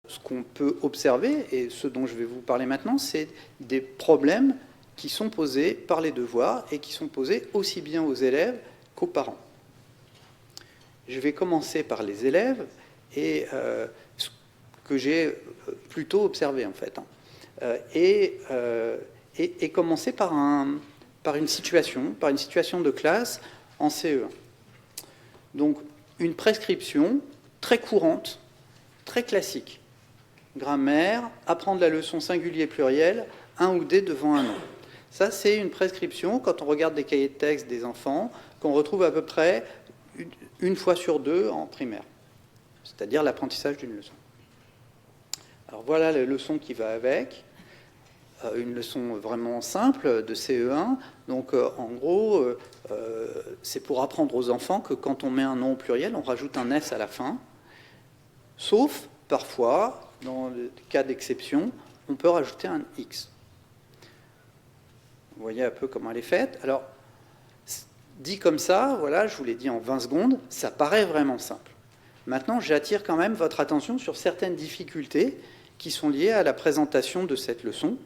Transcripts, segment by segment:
ce qu'on peut observer, et ce dont je vais vous parler maintenant, c'est des problèmes qui sont posés par les devoirs et qui sont posés aussi bien aux élèves qu'aux parents. Je vais commencer par les élèves et ce que j'ai plutôt observé en fait. Et commencer par une situation de classe en CE1. Donc une prescription très courante, très classique. Grammaire, apprendre la leçon singulier pluriel, un ou des devant un nom. Ça, c'est une prescription, quand on regarde des cahiers de texte des enfants, qu'on retrouve à peu près une fois sur deux en primaire, c'est-à-dire l'apprentissage d'une leçon. Alors voilà la leçon qui va avec, une leçon vraiment simple de CE1. Donc en gros, c'est pour apprendre aux enfants que quand on met un nom au pluriel, on rajoute un S à la fin, sauf parfois, dans le cas d'exception, on peut rajouter un X. Vous voyez un peu comment elle est faite. Alors, dit comme ça, voilà, je vous l'ai dit en 20 secondes, ça paraît vraiment simple. Maintenant, j'attire quand même votre attention sur certaines difficultés qui sont liées à la présentation de cette leçon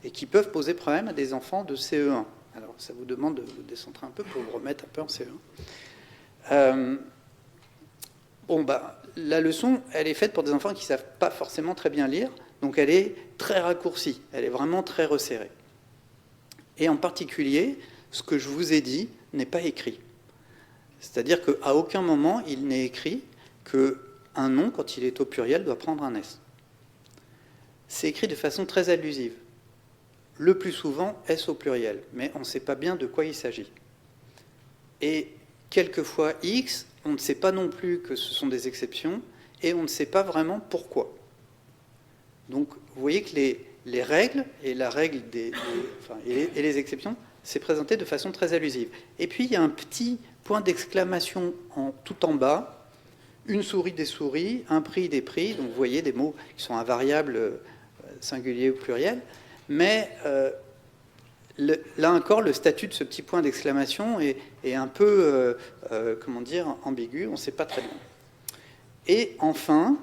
et qui peuvent poser problème à des enfants de CE1. Alors, ça vous demande de vous décentrer un peu pour vous remettre un peu en CE1. La leçon, elle est faite pour des enfants qui ne savent pas forcément très bien lire, donc elle est très raccourcie, elle est vraiment très resserrée. Et en particulier, ce que je vous ai dit n'est pas écrit. C'est-à-dire qu'à aucun moment, il n'est écrit qu'un nom, quand il est au pluriel, doit prendre un S. C'est écrit de façon très allusive. Le plus souvent, S au pluriel, mais on ne sait pas bien de quoi il s'agit. Et quelquefois, X, on ne sait pas non plus que ce sont des exceptions, et on ne sait pas vraiment pourquoi. Donc, vous voyez que les règles et la règle et les exceptions, c'est présenté de façon très allusive. Et puis, il y a un petit point d'exclamation tout en bas, une souris des souris, un prix des prix. Donc, vous voyez des mots qui sont invariables, singuliers ou pluriels. Mais là encore, le statut de ce petit point d'exclamation est un peu, ambigu. On ne sait pas très bien. Et enfin,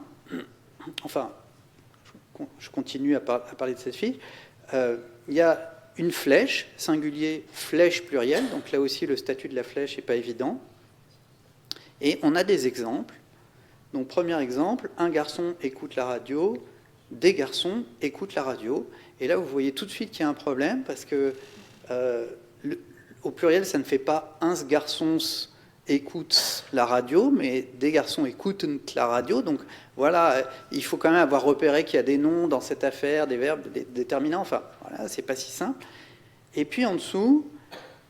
je continue à parler de cette fiche. Il y a une flèche, singulier, flèche plurielle. Donc là aussi, le statut de la flèche n'est pas évident. Et on a des exemples. Donc premier exemple, un garçon écoute la radio, des garçons écoutent la radio. Et là, vous voyez tout de suite qu'il y a un problème parce que au pluriel, ça ne fait pas un garçon écoute la radio, mais des garçons écoutent la radio. Donc voilà, il faut quand même avoir repéré qu'il y a des noms dans cette affaire, des verbes, des déterminants. Enfin, voilà, c'est pas si simple. Et puis en dessous,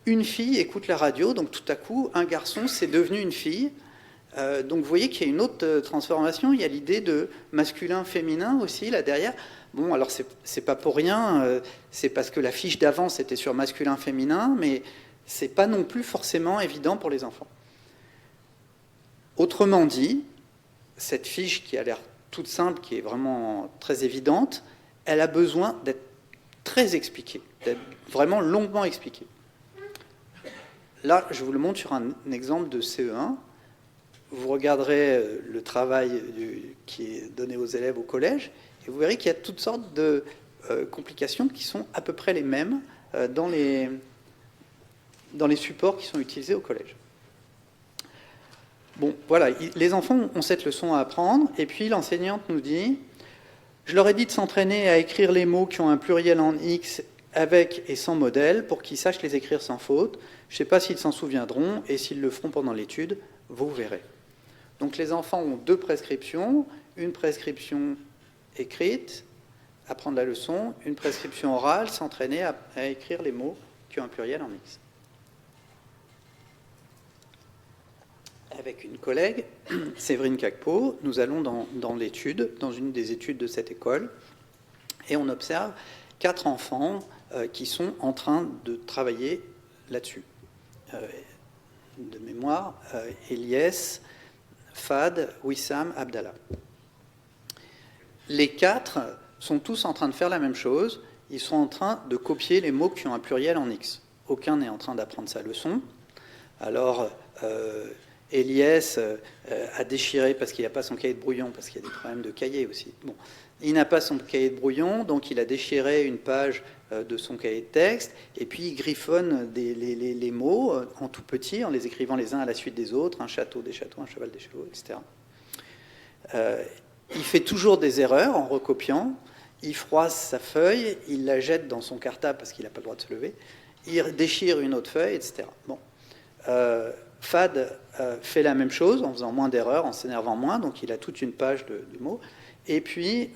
une fille écoute la radio. Donc tout à coup, un garçon, c'est devenu une fille. Donc vous voyez qu'il y a une autre transformation. Il y a l'idée de masculin-féminin aussi là derrière. Bon, alors c'est pas pour rien. C'est parce que la fiche d'avant c'était sur masculin-féminin, mais c'est pas non plus forcément évident pour les enfants. Autrement dit, cette fiche qui a l'air toute simple, qui est vraiment très évidente, elle a besoin d'être très expliquée, d'être vraiment longuement expliquée. Là, je vous le montre sur un exemple de CE1. Vous regarderez le travail qui est donné aux élèves au collège, et vous verrez qu'il y a toutes sortes de complications qui sont à peu près les mêmes dans les supports qui sont utilisés au collège. Bon, voilà, les enfants ont cette leçon à apprendre, et puis l'enseignante nous dit « Je leur ai dit de s'entraîner à écrire les mots qui ont un pluriel en X avec et sans modèle pour qu'ils sachent les écrire sans faute. Je ne sais pas s'ils s'en souviendront, et s'ils le feront pendant l'étude, vous verrez. » Donc les enfants ont deux prescriptions, une prescription écrite, apprendre la leçon, une prescription orale, s'entraîner à écrire les mots qui ont un pluriel en X. Avec une collègue, Séverine Cacpeau, nous allons dans l'étude, dans une des études de cette école, et on observe 4 enfants qui sont en train de travailler là-dessus. De mémoire, Eliès, Fad, Wissam, Abdallah. Les 4 sont tous en train de faire la même chose. Ils sont en train de copier les mots qui ont un pluriel en X. Aucun n'est en train d'apprendre sa leçon. Alors, Eliès a déchiré parce qu'il n'a pas son cahier de brouillon, parce qu'il y a des problèmes de cahier aussi. Bon, il n'a pas son cahier de brouillon, donc il a déchiré une page de son cahier de texte, et puis il griffonne les mots en tout petit, en les écrivant les uns à la suite des autres, un château, des châteaux, un cheval, des chevaux, etc. Il fait toujours des erreurs en recopiant, il froisse sa feuille, il la jette dans son cartable parce qu'il n'a pas le droit de se lever, il déchire une autre feuille, etc. Bon. Fad fait la même chose en faisant moins d'erreurs, en s'énervant moins, donc il a toute une page de mots. Et puis,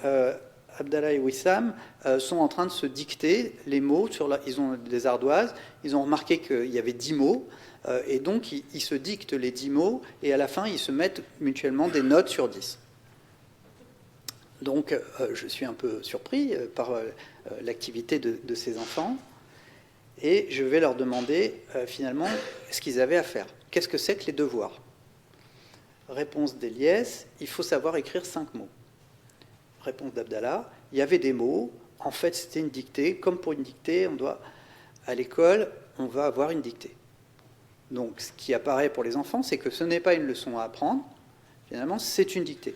Abdallah et Wissam sont en train de se dicter les mots. Ils ont des ardoises, ils ont remarqué qu'il y avait 10 mots, et donc ils se dictent les 10 mots, et à la fin, ils se mettent mutuellement des notes sur 10. Donc, je suis un peu surpris par l'activité de ces enfants, et je vais leur demander finalement ce qu'ils avaient à faire. Qu'est-ce que c'est que les devoirs? Réponse d'Eliès, il faut savoir écrire 5 mots. Réponse d'Abdallah, il y avait des mots, en fait c'était une dictée, comme pour une dictée, à l'école, on va avoir une dictée. Donc ce qui apparaît pour les enfants, c'est que ce n'est pas une leçon à apprendre, finalement c'est une dictée.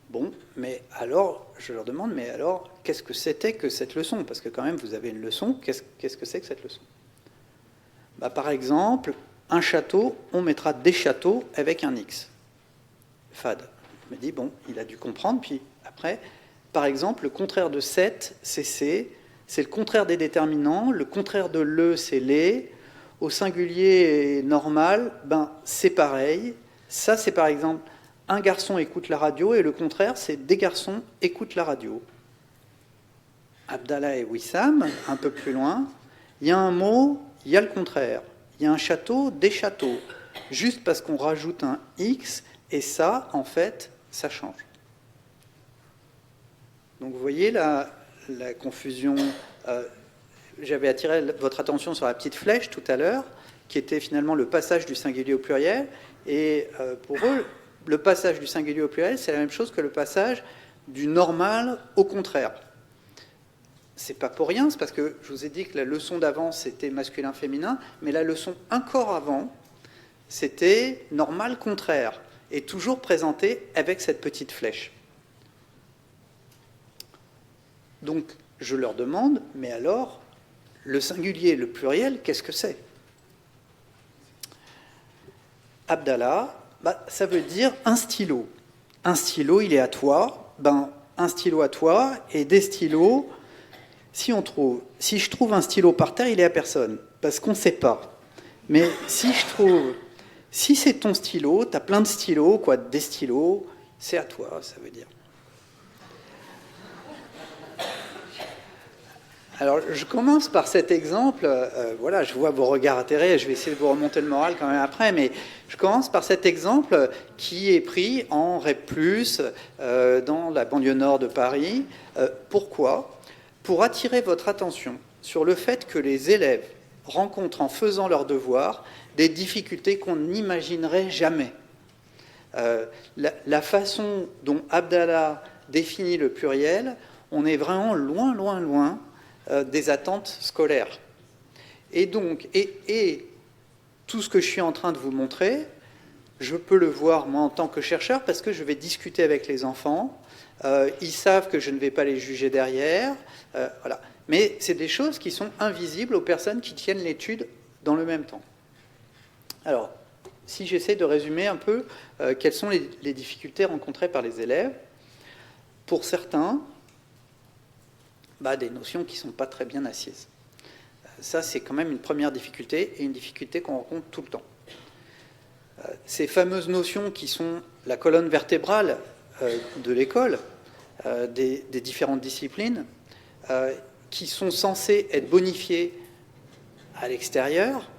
Bon, mais alors, je leur demande, mais alors, qu'est-ce que c'était que cette leçon? Parce que quand même, vous avez une leçon, qu'est-ce que c'est que cette leçon? Par exemple, un château, on mettra des châteaux avec un X. Fad me dit, bon, il a dû comprendre, puis après, par exemple, le contraire de 7, c'est C, c'est le contraire des déterminants, le contraire de le, c'est les, au singulier normal, c'est pareil. Ça, c'est par exemple, un garçon écoute la radio, et le contraire, c'est des garçons écoutent la radio. Abdallah et Wissam, un peu plus loin, il y a un mot, il y a le contraire. Il y a un château, des châteaux. Juste parce qu'on rajoute un X, et ça, en fait, ça change. Donc vous voyez la confusion. J'avais attiré votre attention sur la petite flèche tout à l'heure, qui était finalement le passage du singulier au pluriel. Et pour eux, le passage du singulier au pluriel, c'est la même chose que le passage du normal au contraire. C'est pas pour rien, c'est parce que je vous ai dit que la leçon d'avant, c'était masculin-féminin, mais la leçon encore avant, c'était normal-contraire, et toujours présenté avec cette petite flèche. Donc, je leur demande, mais alors, le singulier et le pluriel, qu'est-ce que c'est? Abdallah, ça veut dire un stylo. Un stylo, il est à toi. Un stylo à toi, et des stylos, si je trouve un stylo par terre, il est à personne, parce qu'on ne sait pas. Mais si c'est ton stylo, tu as plein de stylos, des stylos, c'est à toi, ça veut dire. Alors, je commence par cet exemple. Voilà, je vois vos regards atterrés, je vais essayer de vous remonter le moral quand même après, mais je commence par cet exemple qui est pris en REP+, dans la banlieue nord de Paris. Pourquoi ? Pour attirer votre attention sur le fait que les élèves rencontrent en faisant leurs devoirs des difficultés qu'on n'imaginerait jamais. La façon dont Abdallah définit le pluriel, on est vraiment loin, loin, loin des attentes scolaires. Et donc, et tout ce que je suis en train de vous montrer, je peux le voir moi en tant que chercheur parce que je vais discuter avec les enfants. Ils savent que je ne vais pas les juger derrière. Voilà. Mais c'est des choses qui sont invisibles aux personnes qui tiennent l'étude dans le même temps. Alors, si j'essaie de résumer un peu quelles sont les difficultés rencontrées par les élèves, pour certains, des notions qui ne sont pas très bien assises. Ça, c'est quand même une première difficulté, et une difficulté qu'on rencontre tout le temps. Ces fameuses notions qui sont la colonne vertébrale de l'école, des différentes disciplines, qui sont censées être bonifiées à l'extérieur,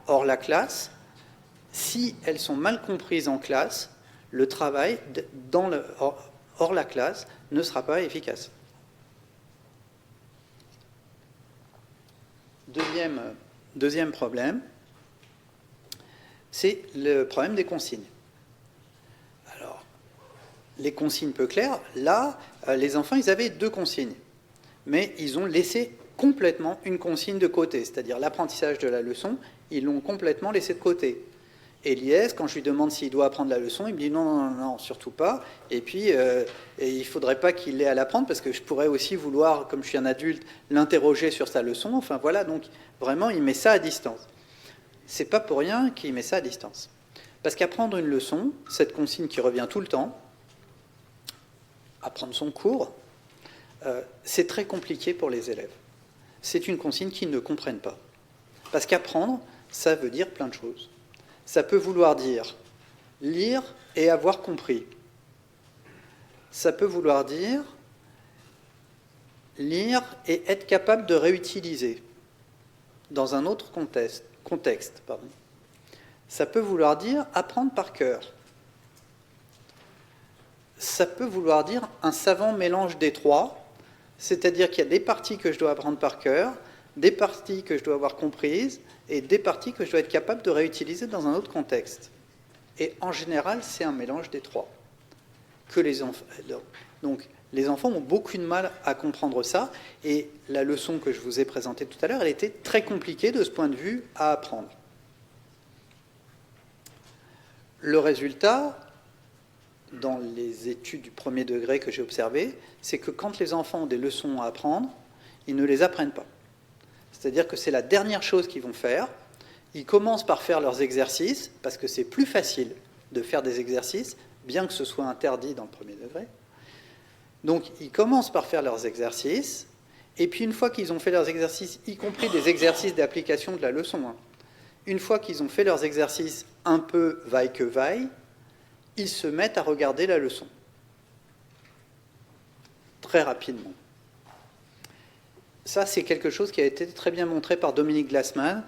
hors la classe, si elles sont mal comprises en classe, le travail hors la classe ne sera pas efficace. Deuxième problème, c'est le problème des consignes. Alors, les consignes peu claires, là, les enfants, ils avaient 2 consignes, mais ils ont laissé complètement une consigne de côté, c'est-à-dire l'apprentissage de la leçon ils l'ont complètement laissé de côté. Eliès, quand je lui demande s'il doit apprendre la leçon, il me dit non, surtout pas. Et puis, il ne faudrait pas qu'il l'ait à l'apprendre, parce que je pourrais aussi vouloir, comme je suis un adulte, l'interroger sur sa leçon. Enfin voilà, donc vraiment, il met ça à distance. C'est pas pour rien qu'il met ça à distance. Parce qu'apprendre une leçon, cette consigne qui revient tout le temps, apprendre son cours, c'est très compliqué pour les élèves. C'est une consigne qu'ils ne comprennent pas. Parce qu'apprendre, ça veut dire plein de choses. Ça peut vouloir dire lire et avoir compris. Ça peut vouloir dire lire et être capable de réutiliser dans un autre contexte. Ça peut vouloir dire apprendre par cœur. Ça peut vouloir dire un savant mélange des trois, c'est-à-dire qu'il y a des parties que je dois apprendre par cœur, des parties que je dois avoir comprises, et des parties que je dois être capable de réutiliser dans un autre contexte. Et en général, c'est un mélange des trois. Donc, les enfants ont beaucoup de mal à comprendre ça, et la leçon que je vous ai présentée tout à l'heure, elle était très compliquée de ce point de vue à apprendre. Le résultat, dans les études du premier degré que j'ai observées, c'est que quand les enfants ont des leçons à apprendre, ils ne les apprennent pas. C'est-à-dire que c'est la dernière chose qu'ils vont faire. Ils commencent par faire leurs exercices, parce que c'est plus facile de faire des exercices, bien que ce soit interdit dans le premier degré. Donc, ils commencent par faire leurs exercices, et puis une fois qu'ils ont fait leurs exercices, y compris des exercices d'application de la leçon, une fois qu'ils ont fait leurs exercices un peu vaille que vaille, ils se mettent à regarder la leçon. Très rapidement. Ça, c'est quelque chose qui a été très bien montré par Dominique Glassman.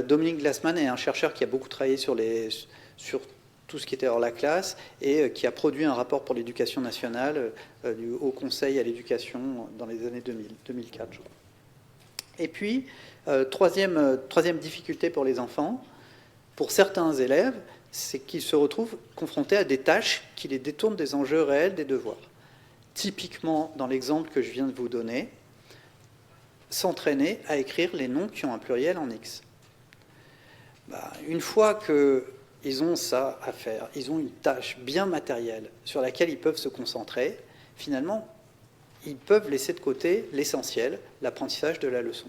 Dominique Glassman est un chercheur qui a beaucoup travaillé sur tout ce qui était hors la classe et qui a produit un rapport pour l'éducation nationale du Haut Conseil à l'éducation dans les années 2004, je crois. Et puis, troisième difficulté pour les enfants, pour certains élèves, c'est qu'ils se retrouvent confrontés à des tâches qui les détournent des enjeux réels des devoirs. Typiquement, dans l'exemple que je viens de vous donner, s'entraîner à écrire les noms qui ont un pluriel en X. Une fois qu'ils ont ça à faire, ils ont une tâche bien matérielle sur laquelle ils peuvent se concentrer, finalement, ils peuvent laisser de côté l'essentiel, l'apprentissage de la leçon.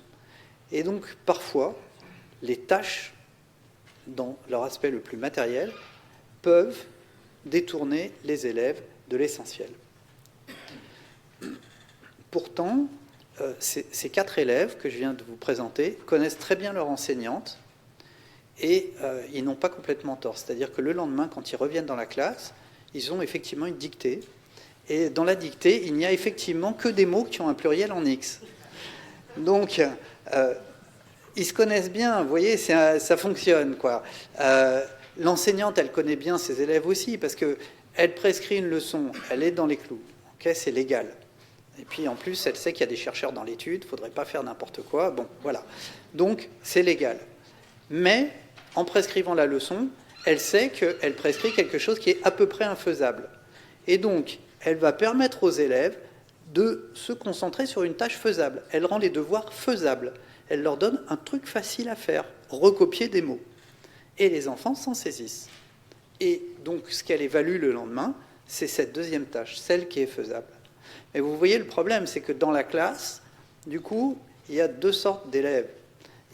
Et donc, parfois, les tâches, dans leur aspect le plus matériel, peuvent détourner les élèves de l'essentiel. Pourtant, ces 4 élèves que je viens de vous présenter connaissent très bien leur enseignante et ils n'ont pas complètement tort. C'est-à-dire que le lendemain, quand ils reviennent dans la classe, ils ont effectivement une dictée. Et dans la dictée, il n'y a effectivement que des mots qui ont un pluriel en X. Donc, ils se connaissent bien, vous voyez, ça fonctionne, quoi. L'enseignante, elle connaît bien ses élèves aussi, parce qu'elle prescrit une leçon, elle est dans les clous. Okay, c'est légal. Et puis en plus, elle sait qu'il y a des chercheurs dans l'étude, il ne faudrait pas faire n'importe quoi. Bon, voilà. Donc, c'est légal. Mais, en prescrivant la leçon, elle sait qu'elle prescrit quelque chose qui est à peu près infaisable. Et donc, elle va permettre aux élèves de se concentrer sur une tâche faisable. Elle rend les devoirs faisables. Elle leur donne un truc facile à faire, recopier des mots. Et les enfants s'en saisissent. Et donc, ce qu'elle évalue le lendemain, c'est cette deuxième tâche, celle qui est faisable. Mais vous voyez, le problème, c'est que dans la classe, du coup, il y a 2 sortes d'élèves.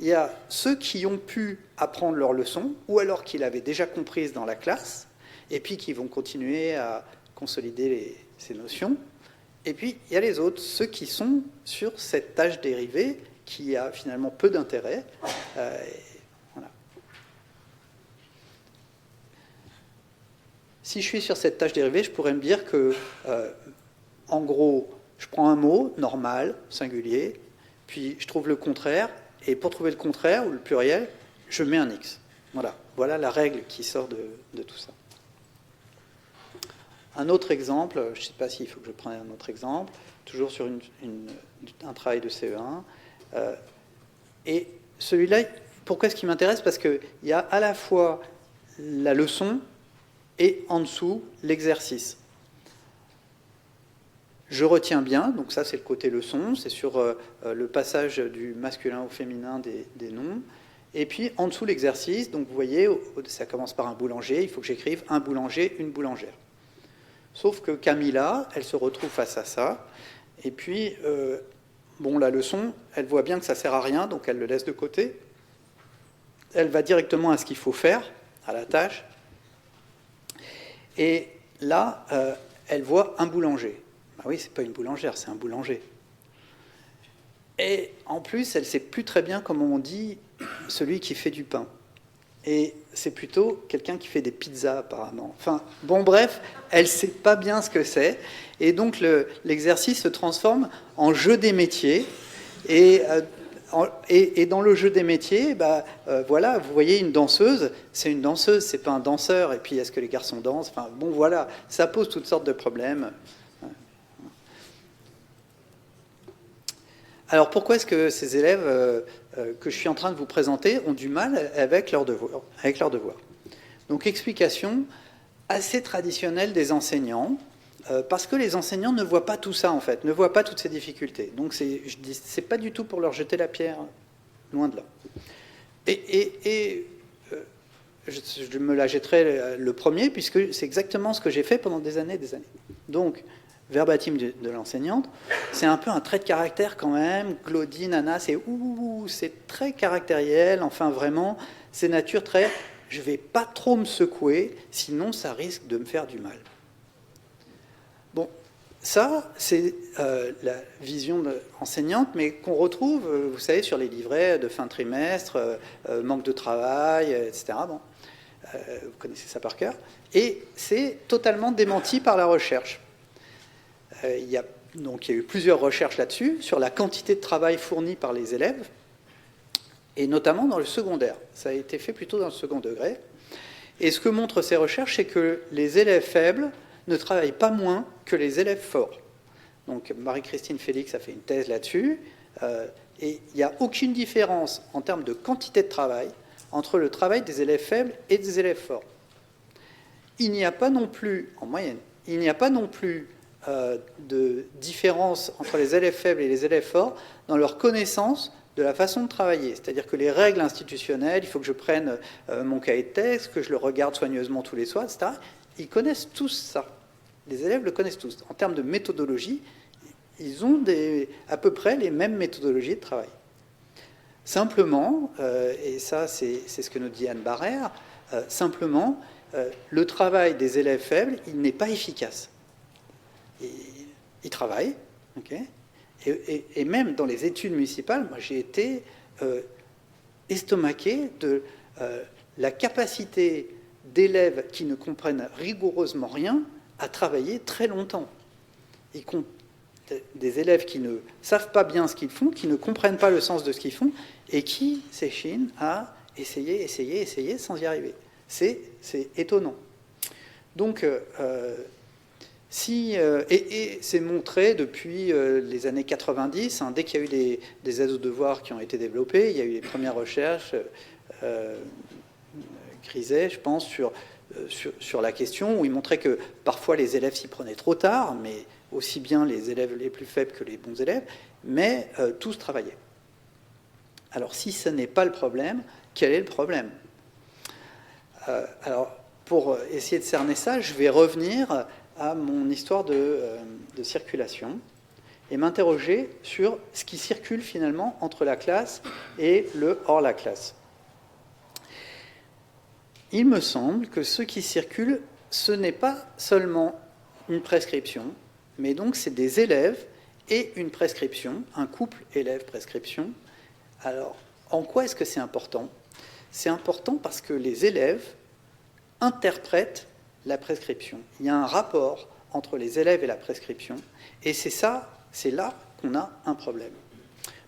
Il y a ceux qui ont pu apprendre leur leçon, ou alors qui l'avaient déjà comprise dans la classe, et puis qui vont continuer à consolider ces notions. Et puis, il y a les autres, ceux qui sont sur cette tâche dérivée, qui a finalement peu d'intérêt. Voilà. Si je suis sur cette tâche dérivée, je pourrais me dire que, en gros, je prends un mot normal, singulier, puis je trouve le contraire, et pour trouver le contraire, ou le pluriel, je mets un X. Voilà la règle qui sort de tout ça. Un autre exemple, je ne sais pas s'il faut que je prenne un autre exemple, toujours sur un travail de CE1. Et celui-là, pourquoi est-ce qu'il m'intéresse? Parce qu'il y a à la fois la leçon et en dessous l'exercice. Je retiens bien, donc ça c'est le côté leçon, c'est sur le passage du masculin au féminin des noms. Et puis en dessous l'exercice, donc vous voyez, ça commence par un boulanger, il faut que j'écrive un boulanger, une boulangère. Sauf que Camilla, elle se retrouve face à ça, et puis, bon, la leçon, elle voit bien que ça ne sert à rien, donc elle le laisse de côté. Elle va directement à ce qu'il faut faire, à la tâche. Et là, elle voit un boulanger. Ben oui, c'est pas une boulangère, c'est un boulanger. Et en plus, elle ne sait plus très bien comment on dit celui qui fait du pain. Et c'est plutôt quelqu'un qui fait des pizzas, apparemment. Enfin, bon, bref, elle ne sait pas bien ce que c'est. Et donc, l'exercice se transforme en jeu des métiers. Et dans le jeu des métiers, voilà, vous voyez une danseuse, c'est une danseuse, c'est pas un danseur. Et puis, est-ce que les garçons dansent? Enfin, bon, voilà, ça pose toutes sortes de problèmes. Alors, pourquoi est-ce que ces élèves que je suis en train de vous présenter ont du mal avec leurs devoirs, Donc, explication assez traditionnelle des enseignants, parce que les enseignants ne voient pas tout ça, en fait, ne voient pas toutes ces difficultés. Donc, c'est pas du tout pour leur jeter la pierre, loin de là. Je me la jetterai le premier, puisque c'est exactement ce que j'ai fait pendant des années et des années. Donc, verbatim de l'enseignante, c'est un peu un trait de caractère quand même. Claudine, Anna, c'est très caractériel. Enfin, vraiment, c'est nature très... Je ne vais pas trop me secouer, sinon ça risque de me faire du mal. Bon, ça, c'est la vision enseignante, mais qu'on retrouve, vous savez, sur les livrets de fin de trimestre, manque de travail, etc. Bon, vous connaissez ça par cœur. Et c'est totalement démenti par la recherche. Il y a eu plusieurs recherches là-dessus, sur la quantité de travail fournie par les élèves, et notamment dans le secondaire. Ça a été fait plutôt dans le second degré. Et ce que montrent ces recherches, c'est que les élèves faibles ne travaillent pas moins que les élèves forts. Donc Marie-Christine Félix a fait une thèse là-dessus, et il n'y a aucune différence en termes de quantité de travail entre le travail des élèves faibles et des élèves forts. Il n'y a pas non plus, en moyenne, il n'y a pas non plus de différence entre les élèves faibles et les élèves forts dans leur connaissance de la façon de travailler. C'est-à-dire que les règles institutionnelles, il faut que je prenne mon cahier de texte, que je le regarde soigneusement tous les soirs, etc. Ils connaissent tous ça. Les élèves le connaissent tous. En termes de méthodologie, ils ont à peu près les mêmes méthodologies de travail. Simplement, et ça c'est ce que nous dit Anne Barrère, simplement, le travail des élèves faibles, il n'est pas efficace. Ils travaillent, okay, et même dans les études municipales, moi j'ai été estomaqué de la capacité d'élèves qui ne comprennent rigoureusement rien à travailler très longtemps. Des élèves qui ne savent pas bien ce qu'ils font, qui ne comprennent pas le sens de ce qu'ils font, et qui s'échinent à essayer sans y arriver. C'est étonnant. Donc, et c'est montré depuis les années 90, hein, dès qu'il y a eu des aides aux devoirs qui ont été développées, il y a eu les premières recherches, Griset, je pense, sur la question, où il montrait que parfois les élèves s'y prenaient trop tard, mais aussi bien les élèves les plus faibles que les bons élèves, mais tous travaillaient. Alors si ce n'est pas le problème, quel est le problème? Alors pour essayer de cerner ça, je vais revenir à mon histoire de circulation et m'interroger sur ce qui circule finalement entre la classe et le hors la classe. Il me semble que ce qui circule, ce n'est pas seulement une prescription, mais donc c'est des élèves et une prescription, un couple élève-prescription. Alors, en quoi est-ce que c'est important? C'est important parce que les élèves interprètent la prescription. Il y a un rapport entre les élèves et la prescription, et c'est là qu'on a un problème.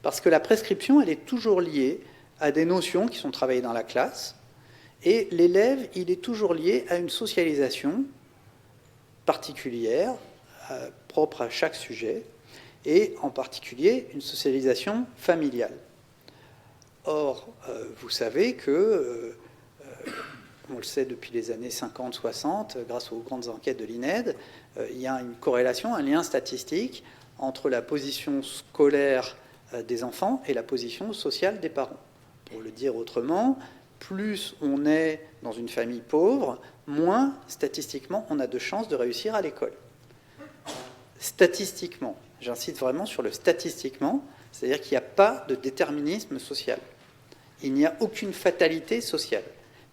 Parce que la prescription, elle est toujours liée à des notions qui sont travaillées dans la classe, et l'élève, il est toujours lié à une socialisation particulière, propre à chaque sujet, et en particulier une socialisation familiale. Or, vous savez que, on le sait depuis les années 50-60, grâce aux grandes enquêtes de l'INED, il y a une corrélation, un lien statistique entre la position scolaire des enfants et la position sociale des parents. Pour le dire autrement, plus on est dans une famille pauvre, moins, statistiquement, on a de chances de réussir à l'école. Statistiquement, j'insiste vraiment sur le statistiquement, c'est-à-dire qu'il n'y a pas de déterminisme social. Il n'y a aucune fatalité sociale.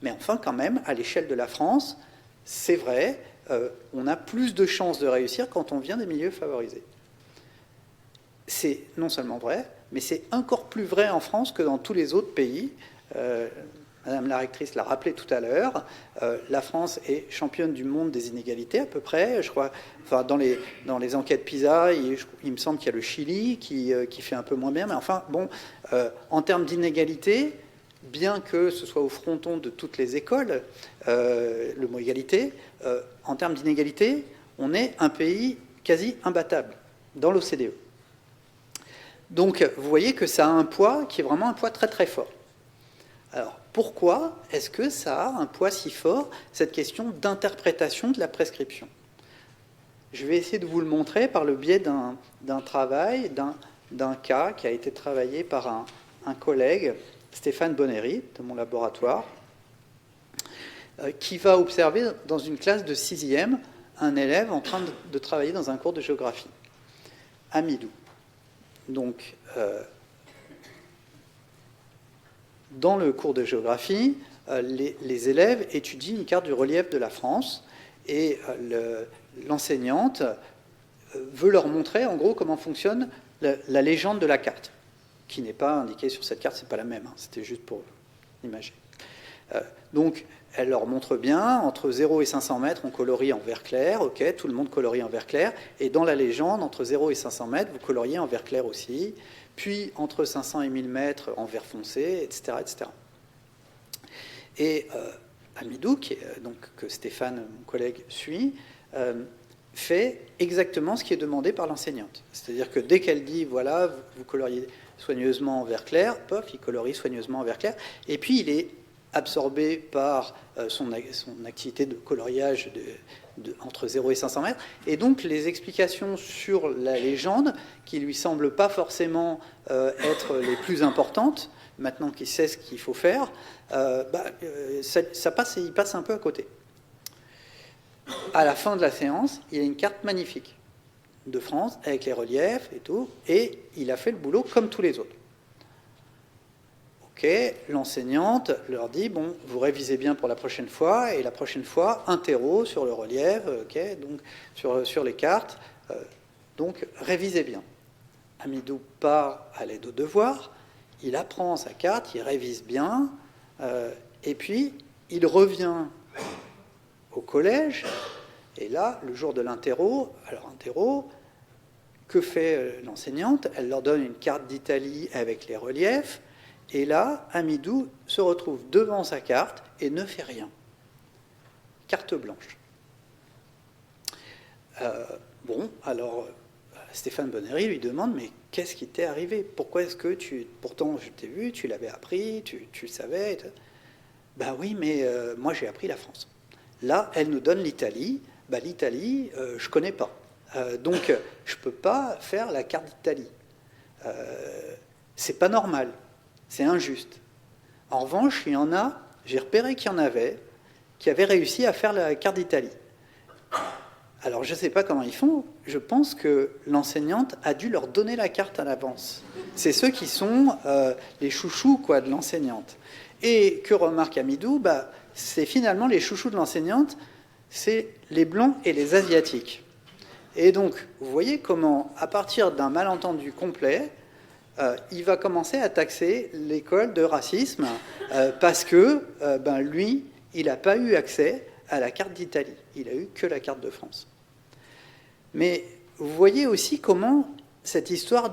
Mais enfin, quand même, à l'échelle de la France, c'est vrai, on a plus de chances de réussir quand on vient des milieux favorisés. C'est non seulement vrai, mais c'est encore plus vrai en France que dans tous les autres pays. Madame la rectrice l'a rappelé tout à l'heure, la France est championne du monde des inégalités à peu près. Je crois, enfin, dans les enquêtes PISA, il me semble qu'il y a le Chili qui fait un peu moins bien. Mais enfin, bon, en termes d'inégalité, bien que ce soit au fronton de toutes les écoles, le mot égalité, en termes d'inégalité, on est un pays quasi imbattable dans l'OCDE. Donc, vous voyez que ça a un poids qui est vraiment un poids très très fort. Alors, pourquoi est-ce que ça a un poids si fort, cette question d'interprétation de la prescription? Je vais essayer de vous le montrer par le biais d'un travail, d'un cas qui a été travaillé par un collègue, Stéphane Bonnery, de mon laboratoire, qui va observer dans une classe de 6e un élève en train de travailler dans un cours de géographie, Amidou. Donc, dans le cours de géographie, les élèves étudient une carte du relief de la France et l'enseignante veut leur montrer en gros comment fonctionne la légende de la carte, qui n'est pas indiquée sur cette carte, c'est pas la même, hein, c'était juste pour l'imaginer. Donc, elle leur montre bien, entre 0 et 500 mètres, on colorie en vert clair, ok, tout le monde colorie en vert clair, et dans la légende, entre 0 et 500 mètres, vous coloriez en vert clair aussi, puis entre 500 et 1000 mètres en vert foncé, etc. etc. Et Amidou, que Stéphane, mon collègue, suit, fait exactement ce qui est demandé par l'enseignante. C'est-à-dire que dès qu'elle dit, voilà, vous coloriez soigneusement en vert clair, pof, il colorie soigneusement en vert clair, et puis il est absorbé par son activité de coloriage entre 0 et 500 mètres. Et donc, les explications sur la légende, qui ne lui semblent pas forcément être les plus importantes, maintenant qu'il sait ce qu'il faut faire, il passe un peu à côté. À la fin de la séance, il y a une carte magnifique de France, avec les reliefs et tout, et il a fait le boulot comme tous les autres. Ok, l'enseignante leur dit, bon, vous révisez bien pour la prochaine fois, et la prochaine fois, un terreau sur le relief, ok, donc sur les cartes, donc révisez bien. Amidou part à l'aide aux devoirs, il apprend sa carte, il révise bien, et puis il revient au collège, et là, le jour de l'interro, que fait l'enseignante? Elle leur donne une carte d'Italie avec les reliefs, et là, Amidou se retrouve devant sa carte et ne fait rien. Carte blanche. Alors, Stéphane Bonnery lui demande, mais qu'est-ce qui t'est arrivé? Pourquoi est-ce que pourtant, je t'ai vu, tu l'avais appris, tu le savais. Ben oui, mais moi, j'ai appris la France. Là, elle nous donne l'Italie. Ben, l'Italie, je ne connais pas. Donc, je ne peux pas faire la carte d'Italie. C'est pas normal. C'est injuste. En revanche, il y en a, j'ai repéré qu'il y en avait, qui avaient réussi à faire la carte d'Italie. Alors, je ne sais pas comment ils font, je pense que l'enseignante a dû leur donner la carte à l'avance. C'est ceux qui sont les chouchous de l'enseignante. Et que remarque Amidou? C'est finalement les chouchous de l'enseignante, c'est les Blancs et les Asiatiques. Et donc, vous voyez comment, à partir d'un malentendu complet, il va commencer à taxer l'école de racisme parce que lui, il n'a pas eu accès à la carte d'Italie. Il n'a eu que la carte de France. Mais vous voyez aussi comment cette histoire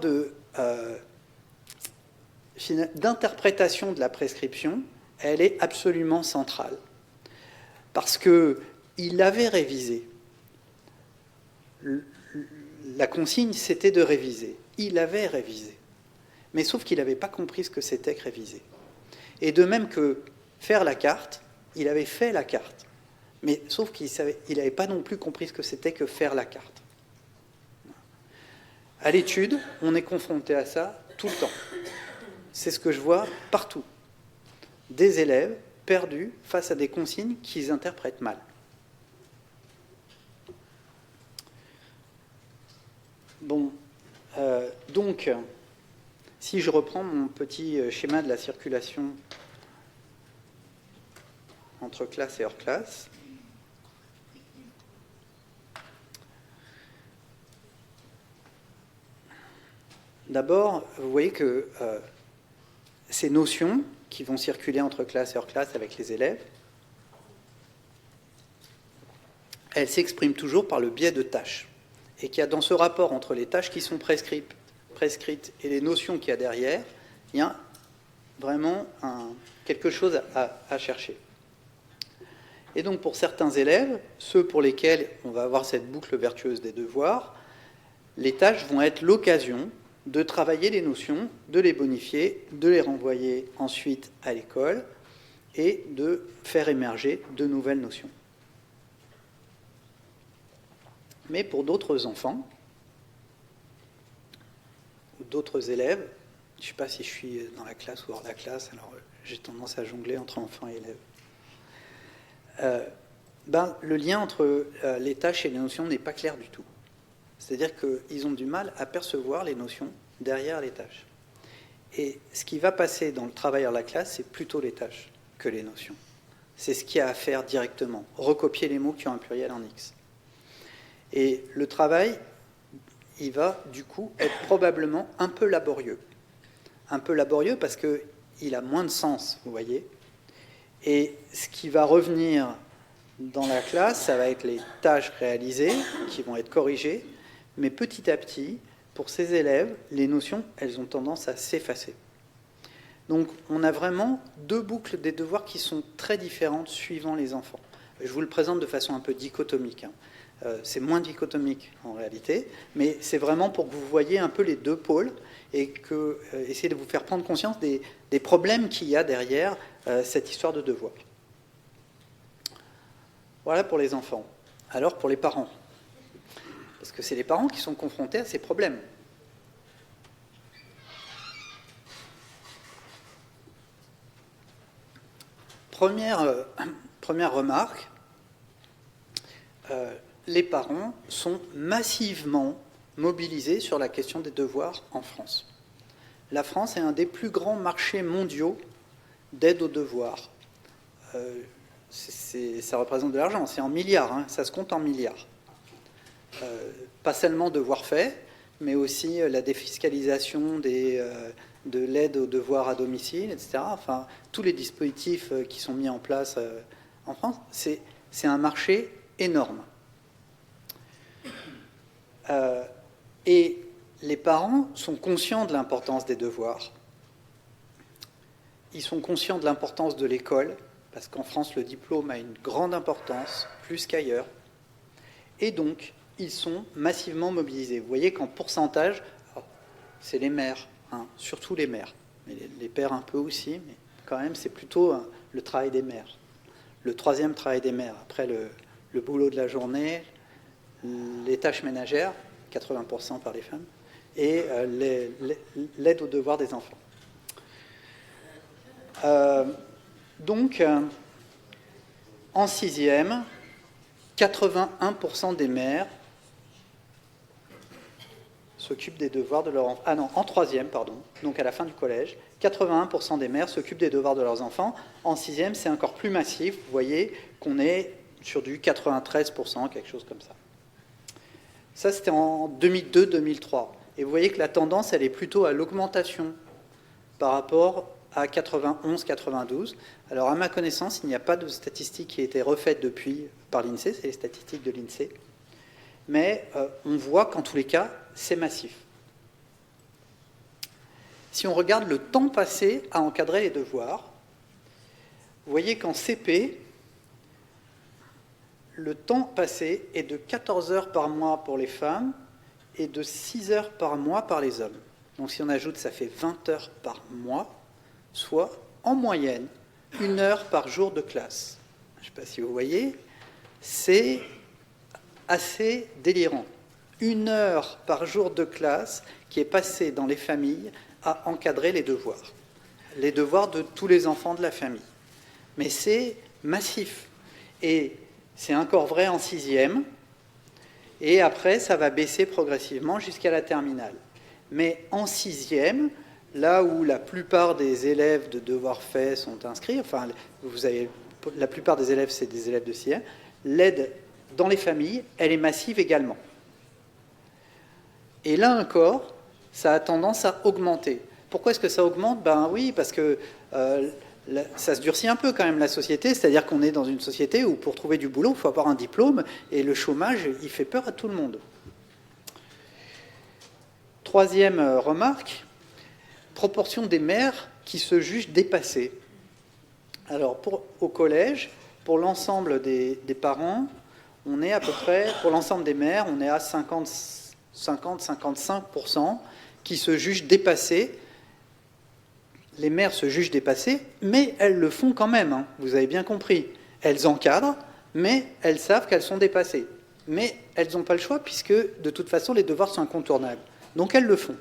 d'interprétation de la prescription, elle est absolument centrale. Parce qu'il avait révisé. La consigne, c'était de réviser. Il avait révisé. Mais sauf qu'il n'avait pas compris ce que c'était que réviser. Et de même que faire la carte, il avait fait la carte. Mais sauf qu'il n'avait pas non plus compris ce que c'était que faire la carte. À l'étude, on est confronté à ça tout le temps. C'est ce que je vois partout. des élèves perdus face à des consignes qu'ils interprètent mal. Bon, donc, si je reprends mon petit schéma de la circulation entre classe et hors classe, d'abord, vous voyez que ces notions qui vont circuler entre classe et hors classe avec les élèves, elles s'expriment toujours par le biais de tâches. Et qu'il y a dans ce rapport entre les tâches qui sont prescrites et les notions qu'il y a derrière, il y a vraiment quelque chose à chercher. Et donc pour certains élèves, ceux pour lesquels on va avoir cette boucle vertueuse des devoirs, les tâches vont être l'occasion de travailler les notions, de les bonifier, de les renvoyer ensuite à l'école et de faire émerger de nouvelles notions. Mais pour d'autres enfants ou d'autres élèves, je ne sais pas si je suis dans la classe ou hors la classe, alors j'ai tendance à jongler entre enfants et élèves. Le lien entre les tâches et les notions n'est pas clair du tout. C'est-à-dire qu'ils ont du mal à percevoir les notions derrière les tâches. Et ce qui va passer dans le travail hors la classe, c'est plutôt les tâches que les notions. C'est ce qu'il y a à faire directement, recopier les mots qui ont un pluriel en X. Et le travail, il va du coup être probablement un peu laborieux. Un peu laborieux parce qu'il a moins de sens, vous voyez. Et ce qui va revenir dans la classe, ça va être les tâches réalisées qui vont être corrigées, mais petit à petit, pour ces élèves, les notions, elles ont tendance à s'effacer. Donc on a vraiment deux boucles des devoirs qui sont très différentes suivant les enfants. Je vous le présente de façon un peu dichotomique. C'est moins dichotomique en réalité, mais c'est vraiment pour que vous voyez un peu les deux pôles et essayer de vous faire prendre conscience des problèmes qu'il y a derrière cette histoire de devoir. Voilà pour les enfants. Alors pour les parents, parce que c'est les parents qui sont confrontés à ces problèmes. Première remarque, les parents sont massivement mobilisés sur la question des devoirs en France. La France est un des plus grands marchés mondiaux d'aide aux devoirs. Ça représente de l'argent, c'est en milliards, ça se compte en milliards. Pas seulement devoirs faits, mais aussi la défiscalisation de l'aide aux devoirs à domicile, etc. Enfin, tous les dispositifs qui sont mis en place en France, c'est un marché énorme. Et les parents sont conscients de l'importance des devoirs. Ils sont conscients de l'importance de l'école, parce qu'en France, le diplôme a une grande importance, plus qu'ailleurs. Et donc, ils sont massivement mobilisés. Vous voyez qu'en pourcentage, c'est les mères, surtout les mères, mais les pères un peu aussi, mais quand même, c'est plutôt le travail des mères. Le troisième travail des mères, après le boulot de la journée, les tâches ménagères, 80% par les femmes, et l'aide aux devoirs des enfants. Donc, en sixième, 81% des mères s'occupent des devoirs de leurs enfants. Ah non, en troisième, pardon, donc à la fin du collège, 81% des mères s'occupent des devoirs de leurs enfants. En sixième, c'est encore plus massif. Vous voyez qu'on est sur du 93%, quelque chose comme ça. Ça, c'était en 2002-2003. Et vous voyez que la tendance, elle est plutôt à l'augmentation par rapport à 91-92. Alors, à ma connaissance, il n'y a pas de statistiques qui aient été refaites depuis par l'INSEE, c'est les statistiques de l'INSEE. Mais on voit qu'en tous les cas, c'est massif. Si on regarde le temps passé à encadrer les devoirs, vous voyez qu'en CP, le temps passé est de 14 heures par mois pour les femmes et de 6 heures par mois par les hommes. Donc si on ajoute, ça fait 20 heures par mois, soit en moyenne 1 heure par jour de classe. Je ne sais pas si vous voyez, c'est assez délirant. 1 heure par jour de classe qui est passée dans les familles à encadrer les devoirs. les devoirs de tous les enfants de la famille. Mais c'est massif. Et c'est encore vrai en 6e. Et après, ça va baisser progressivement jusqu'à la terminale. Mais en 6e, là où la plupart des élèves de devoirs faits sont inscrits, enfin, la plupart des élèves, c'est des élèves de 6e, l'aide dans les familles, elle est massive également. Et là encore, ça a tendance à augmenter. Pourquoi est-ce que ça augmente? Ben oui, parce que ça se durcit un peu quand même la société, c'est-à-dire qu'on est dans une société où pour trouver du boulot, il faut avoir un diplôme, et le chômage, il fait peur à tout le monde. Troisième remarque, proportion des mères qui se jugent dépassées. Alors, au collège, pour l'ensemble des parents, on est à peu près, pour l'ensemble des mères, on est à 50-55% qui se jugent dépassées. Les mères se jugent dépassées, mais elles le font quand même, hein, vous avez bien compris. Elles encadrent, mais elles savent qu'elles sont dépassées. Mais elles n'ont pas le choix, puisque de toute façon, les devoirs sont incontournables. Donc elles le font.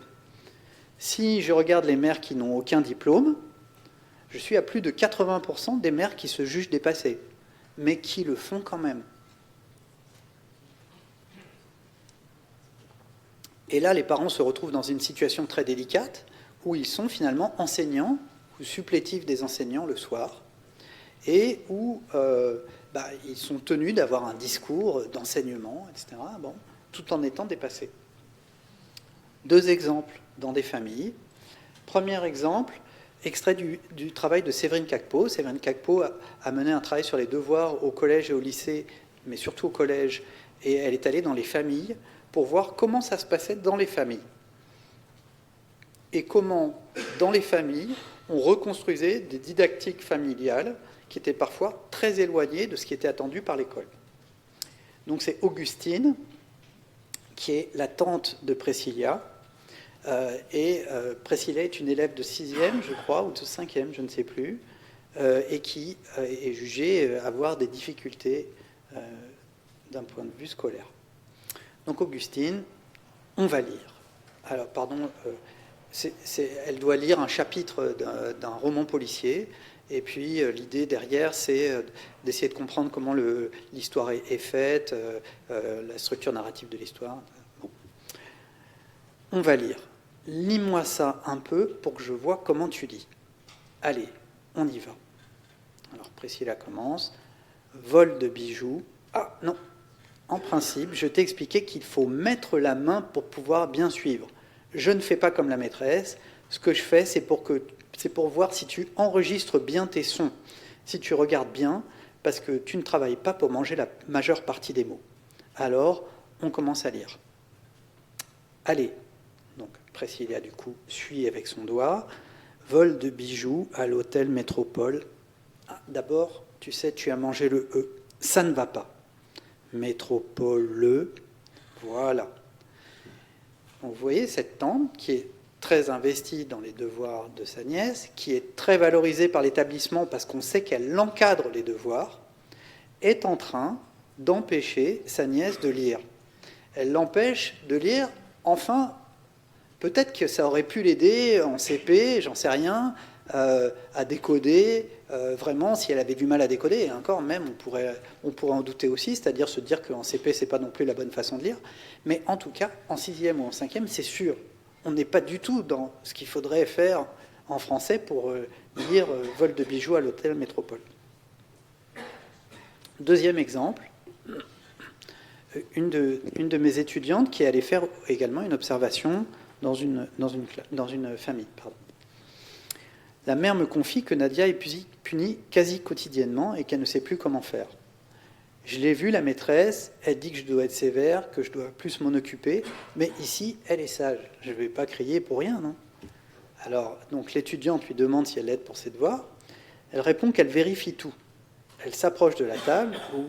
Si je regarde les mères qui n'ont aucun diplôme, je suis à plus de 80% des mères qui se jugent dépassées, mais qui le font quand même. Et là, les parents se retrouvent dans une situation très délicate, où ils sont finalement enseignants ou supplétifs des enseignants le soir, et où ils sont tenus d'avoir un discours d'enseignement, etc., tout en étant dépassés. 2 exemples dans des familles. Premier exemple, extrait du travail de Séverine Cacpeau. Séverine Cacpeau a mené un travail sur les devoirs au collège et au lycée, mais surtout au collège, et elle est allée dans les familles pour voir comment ça se passait dans les familles. Et comment, dans les familles, on reconstruisait des didactiques familiales qui étaient parfois très éloignées de ce qui était attendu par l'école. Donc c'est Augustine, qui est la tante de Priscilla. Priscilla est une élève de 6e, je crois, ou de 5e, je ne sais plus, et qui est jugée avoir des difficultés d'un point de vue scolaire. Donc Augustine, on va lire. Alors, pardon, elle doit lire un chapitre d'un roman policier, et puis l'idée derrière, c'est d'essayer de comprendre comment l'histoire est faite, la structure narrative de l'histoire. Bon. On va lire. Lis-moi ça un peu pour que je vois comment tu lis. Allez, on y va. Alors Priscilla commence. Vol de bijoux. Ah non, en principe, je t'ai expliqué qu'il faut mettre la main pour pouvoir bien suivre. Je ne fais pas comme la maîtresse. Ce que je fais, c'est pour voir si tu enregistres bien tes sons, si tu regardes bien, parce que tu ne travailles pas pour manger la majeure partie des mots. Alors, on commence à lire. Allez. Donc, Priscilla, du coup, suit avec son doigt. Vol de bijoux à l'hôtel Métropole. Ah, d'abord, tu sais, tu as mangé le E. Ça ne va pas. Métropole, voilà. Donc, vous voyez cette tante qui est très investie dans les devoirs de sa nièce, qui est très valorisée par l'établissement parce qu'on sait qu'elle encadre les devoirs, est en train d'empêcher sa nièce de lire. Elle l'empêche de lire, enfin, peut-être que ça aurait pu l'aider en CP, j'en sais rien, à décoder, vraiment, si elle avait du mal à décoder, et encore même, on pourrait en douter aussi, c'est-à-dire se dire qu'en CP, c'est pas non plus la bonne façon de lire, mais en tout cas, en 6e ou en 5e, c'est sûr, on n'est pas du tout dans ce qu'il faudrait faire en français pour lire Vol de bijoux à l'hôtel Métropole. Deuxième exemple, une de mes étudiantes qui allait faire également une observation dans une famille. Pardon. La mère me confie que Nadia est punie quasi quotidiennement et qu'elle ne sait plus comment faire. Je l'ai vue, la maîtresse, elle dit que je dois être sévère, que je dois plus m'en occuper, mais ici, elle est sage. Je ne vais pas crier pour rien, non? Alors, donc l'étudiante lui demande si elle l'aide pour ses devoirs. Elle répond qu'elle vérifie tout. Elle s'approche de la table où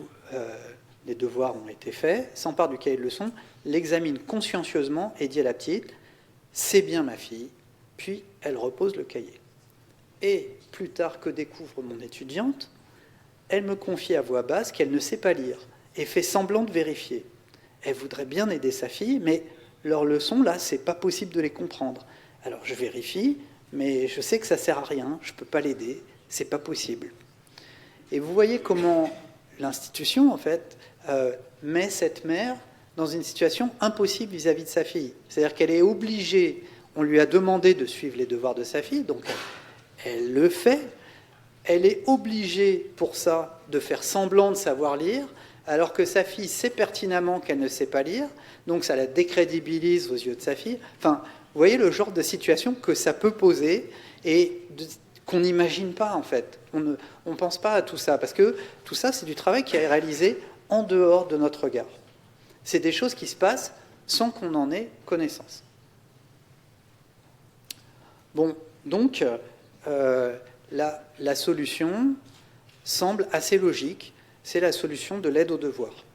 les devoirs ont été faits, s'empare du cahier de leçons, l'examine consciencieusement et dit à la petite « C'est bien ma fille », puis elle repose le cahier. Et plus tard que découvre mon étudiante, elle me confie à voix basse qu'elle ne sait pas lire et fait semblant de vérifier. Elle voudrait bien aider sa fille, mais leurs leçons, là, c'est pas possible de les comprendre. Alors je vérifie, mais je sais que ça ne sert à rien, je ne peux pas l'aider, c'est pas possible. Et vous voyez comment l'institution, en fait, met cette mère dans une situation impossible vis-à-vis de sa fille. C'est-à-dire qu'elle est obligée, on lui a demandé de suivre les devoirs de sa fille, donc elle le fait, elle est obligée pour ça de faire semblant de savoir lire, alors que sa fille sait pertinemment qu'elle ne sait pas lire, donc ça la décrédibilise aux yeux de sa fille. Enfin, vous voyez le genre de situation que ça peut poser et qu'on n'imagine pas, en fait. On ne pense pas à tout ça, parce que tout ça, c'est du travail qui est réalisé en dehors de notre regard. C'est des choses qui se passent sans qu'on en ait connaissance. Bon, donc, la solution semble assez logique, c'est la solution de l'aide aux devoirs.